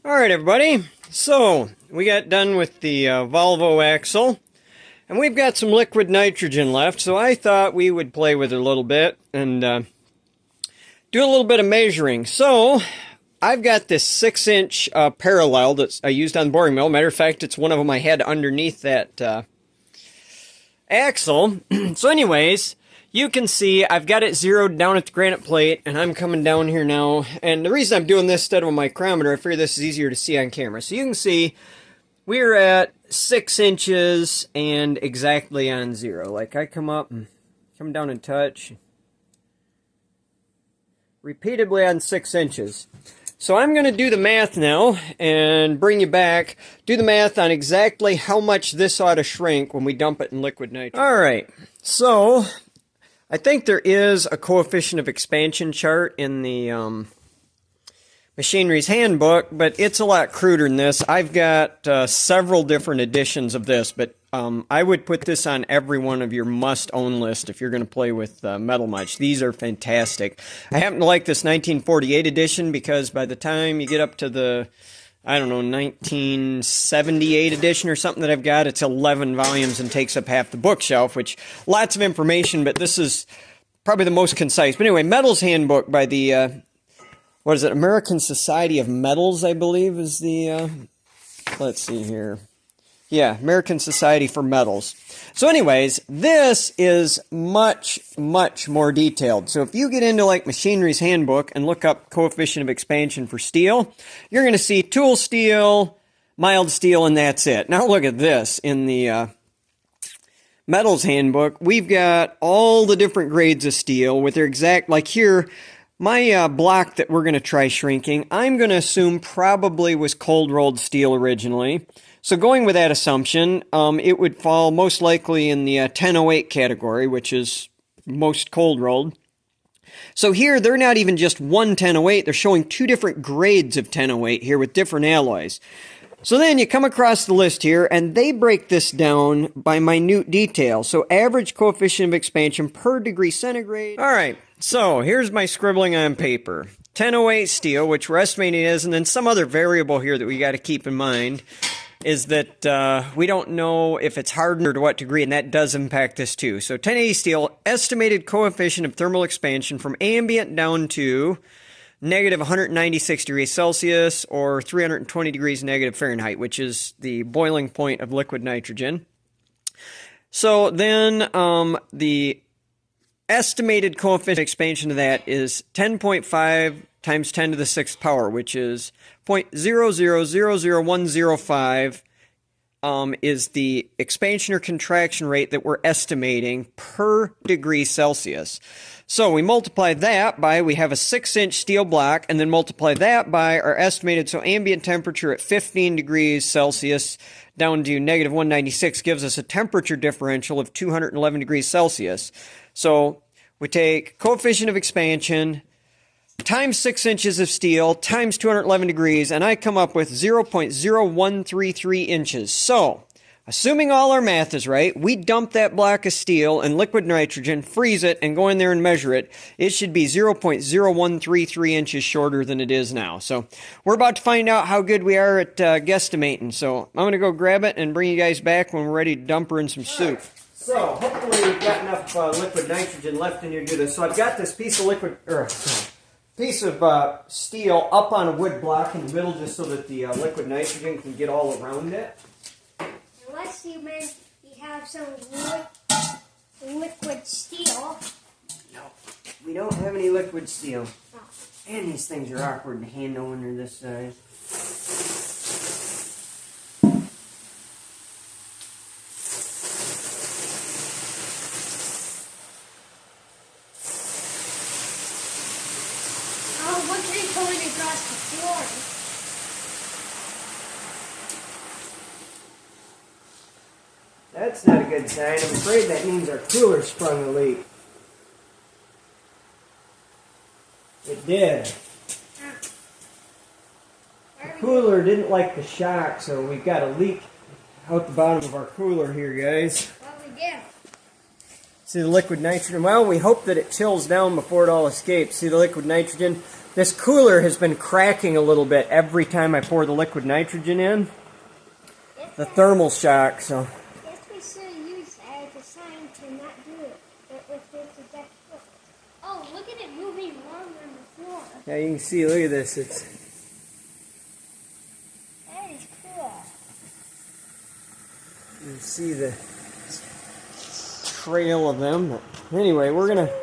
Alright everybody, so we got done with the Volvo axle, and we've got some liquid nitrogen left, so I thought we would play with it a little bit and do a little bit of measuring. So, I've got this 6-inch parallel that I used on the boring mill. Matter of fact, it's one of them I had underneath that axle. So anyways, you can see I've got it zeroed down at the granite plate, and I'm coming down here now. And the reason I'm doing this instead of a micrometer, I figure this is easier to see on camera. So you can see we're at 6 inches and exactly on zero. Like I come up and come down and touch. Repeatedly on 6 inches. So I'm going to do the math now and bring you back, do the math on exactly how much this ought to shrink when we dump it in liquid nitrogen. Alright, so I think there is a coefficient of expansion chart in the Machinery's Handbook, but it's a lot cruder than this. I've got several different editions of this, but I would put this on every one of your must-own list if you're going to play with metal much. These are fantastic. I happen to like this 1948 edition because by the time you get up to the, I don't know, 1978 edition or something that I've got, it's 11 volumes and takes up half the bookshelf, which lots of information, but this is probably the most concise. But anyway, Metals Handbook by the, what is it, American Society of Metals, I believe, is the, let's see here. Yeah, American Society for Metals. So anyways, this is much, much more detailed. So if you get into like Machinery's Handbook and look up coefficient of expansion for steel, you're going to see tool steel, mild steel, and that's it. Now look at this. In the Metals Handbook, we've got all the different grades of steel with their exact, like here, my block that we're going to try shrinking, I'm going to assume probably was cold-rolled steel originally. So going with that assumption, it would fall most likely in the 1008 category, which is most cold-rolled. So here, they're not even just one 1008, they're showing two different grades of 1008 here with different alloys. So then you come across the list here, and they break this down by minute detail. So average coefficient of expansion per degree centigrade. All right, so here's my scribbling on paper. 1008 steel, which we're estimating is, and then some other variable here that we got to keep in mind is that we don't know if it's hardened or to what degree, and that does impact this too. So 1080 steel, estimated coefficient of thermal expansion from ambient down to negative 196 degrees Celsius or 320 degrees negative Fahrenheit, which is the boiling point of liquid nitrogen. So then the estimated coefficient of expansion of that is 10.5 times 10 to the 6th power, which is 0.0000105 is the expansion or contraction rate that we're estimating per degree Celsius. So we multiply that by, we have a 6-inch steel block, and then multiply that by our estimated, so ambient temperature at 15 degrees Celsius down to negative 196 gives us a temperature differential of 211 degrees Celsius. So we take coefficient of expansion times 6 inches of steel times 211 degrees, and I come up with 0.0133 inches. So, assuming all our math is right, we dump that block of steel in liquid nitrogen, freeze it, and go in there and measure it. It should be 0.0133 inches shorter than it is now. So, we're about to find out how good we are at guesstimating. So, I'm going to go grab it and bring you guys back when we're ready to dump her in some soup. So, hopefully we've got enough liquid nitrogen left in here to do this. So, I've got this piece of piece of steel up on a wood block in the middle just so that the liquid nitrogen can get all around it. Let's see, man, we have some liquid steel. No, we don't have any liquid steel. Oh. And these things are awkward to handle when they're this size. What are you pulling across the floor? That's not a good sign. I'm afraid that means our cooler sprung a leak. It did. The cooler didn't like the shock, so we've got a leak out the bottom of our cooler here, guys. What we do? See the liquid nitrogen? Well, we hope that it chills down before it all escapes. See the liquid nitrogen? This cooler has been cracking a little bit every time I pour the liquid nitrogen in. The thermal shock, so. Guess we should use that as a sign to not do it. But if it's a death foot. Oh, look at it moving along on the floor. Yeah, you can see, look at this. That is cool. You can see the trail of them. But anyway, we're going to,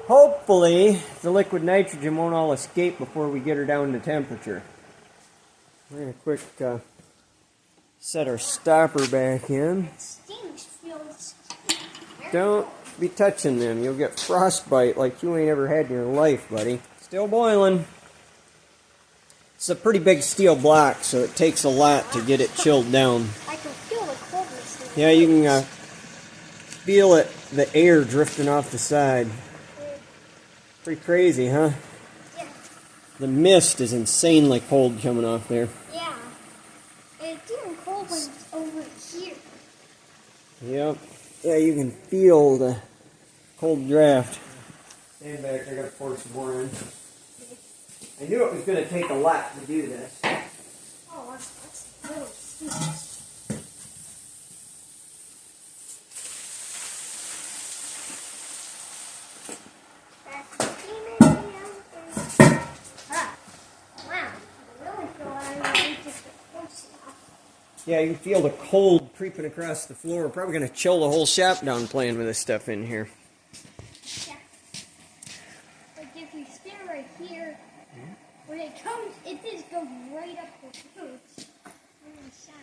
hopefully, the liquid nitrogen won't all escape before we get her down to temperature. We're going to quick set our stopper back in. Steam feels. Don't be touching them. You'll get frostbite like you ain't ever had in your life, buddy. Still boiling. It's a pretty big steel block, so it takes a lot to get it chilled down. I can feel the coldness. Yeah, you can feel it, the air drifting off the side. Pretty crazy, huh? Yeah. The mist is insanely cold coming off there. Yeah. It's getting cold when it's over here. Yep. Yeah, you can feel the cold draft. Stand back, I gotta pour some more in. I knew it was gonna take a lot to do this. Oh, that's really stupid. Yeah, you can feel the cold creeping across the floor. We're probably going to chill the whole shop down playing with this stuff in here. Yeah. Like if we stand right here, when it comes, it just goes right up the roots on the side.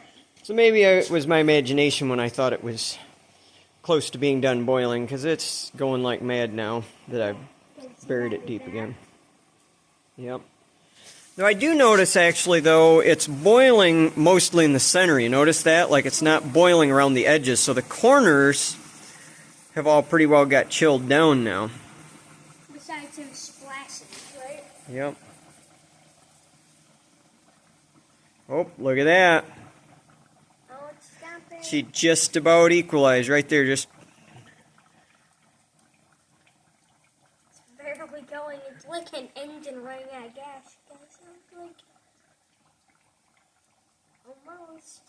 So maybe it was my imagination when I thought it was close to being done boiling, because it's going like mad now that I've buried it deep again. Yep. Now I do notice actually though, it's boiling mostly in the center. You notice that? Like it's not boiling around the edges. So the corners have all pretty well got chilled down now. Besides some splashes, right? Yep. Oh, look at that. Oh, it's stopping. She just about equalized right there. Just It's barely going. It's like an engine running out of gas. Like almost.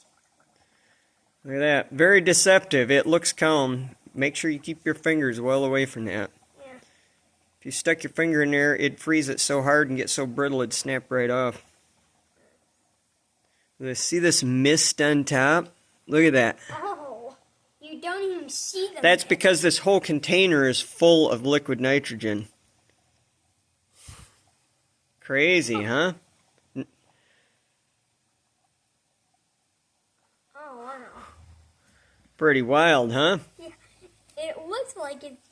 look at that. Very deceptive. It looks calm. Make sure you keep your fingers well away from that. Yeah. If you stuck your finger in there, it'd freeze it so hard and get so brittle it'd snap right off. See this mist on top? Look at that. Oh, you don't even see them. That's because this whole container is full of liquid nitrogen. Crazy, huh? Oh, wow. Pretty wild, huh? Yeah. It looks like it's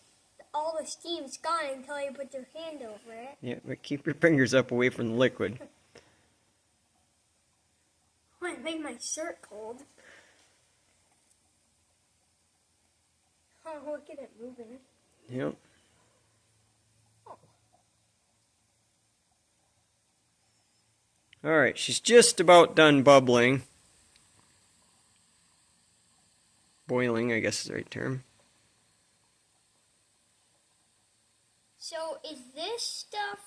all the steam's gone until you put your hand over it. Yeah, but keep your fingers up away from the liquid. Oh, it made my shirt cold. Oh, look at it moving. Yep. Alright, she's just about done bubbling. Boiling, I guess is the right term. So is this stuff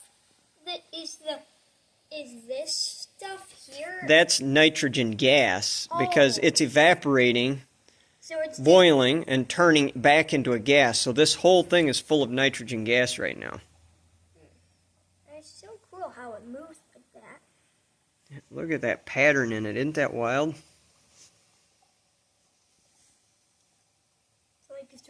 this stuff here? That's nitrogen gas because Oh. it's evaporating, So it's boiling, and turning back into a gas. So this whole thing is full of nitrogen gas right now. It's so cool how it moves like that. Look at that pattern in it. Isn't that wild? It's like it's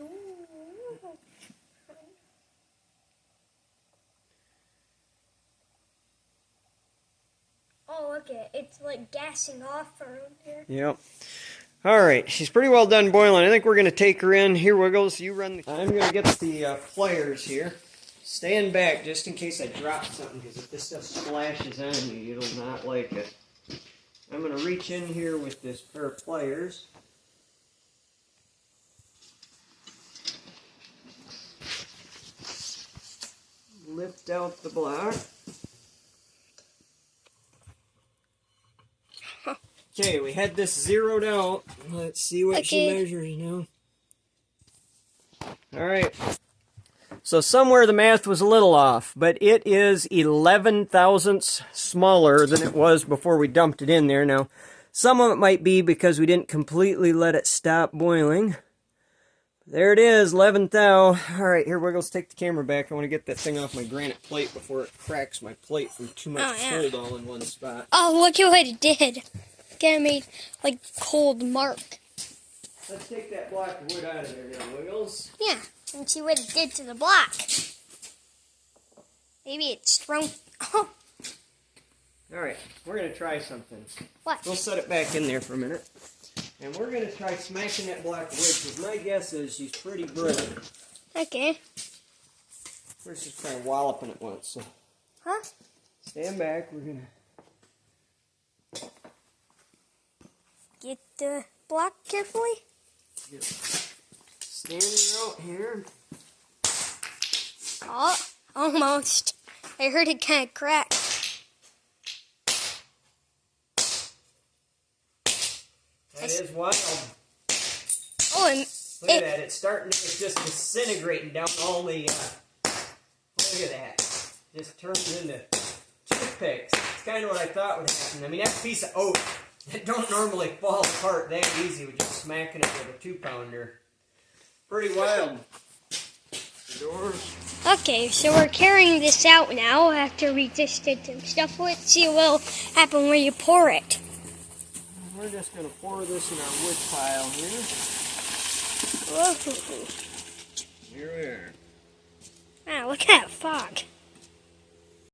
oh, look at it. It's like gassing off around here. Yep. Alright, she's pretty well done boiling. I think we're going to take her in. Here, Wiggles, you run the... I'm going to get the pliers here. Stand back just in case I drop something, because if this stuff splashes on you, you'll not like it. I'm going to reach in here with this pair of pliers. Lift out the block. Okay, we had this zeroed out. Let's see what she Okay. measures now. Alright. So somewhere the math was a little off, but it is 11 thousandths smaller than it was before we dumped it in there. Now, some of it might be because we didn't completely let it stop boiling. There it is, 11 thou. Alright, here, Wiggles, take the camera back. I want to get that thing off my granite plate before it cracks my plate from too much cold all in one spot. Oh, look at what it did. It made, like, cold mark. Let's take that block of wood out of there now, Wiggles. Yeah, and see what it did to the block. Maybe it shrunk. Oh. Alright, we're going to try something. What? We'll set it back in there for a minute. And we're going to try smashing that block of wood, because my guess is she's pretty brittle. Okay. We're just kind of walloping it once. So Huh? stand back. We're going to... Get the block carefully. Stand her out here. Oh, almost. I heard it kind of crack. That is wild. Oh, and Look at that. It's starting, it's just disintegrating down all the, look at that. Just turns into toothpicks. It's kind of what I thought would happen. I mean, that's a piece of oak that don't normally fall apart that easy with just smacking it with a 2-pounder. Pretty wild. Doors. okay, so we're carrying this out now after we just did some stuff. Let's see what will happen when you pour it. We're just going to pour this in our wood pile here. Whoa. Here we are. Ah, look at that fog.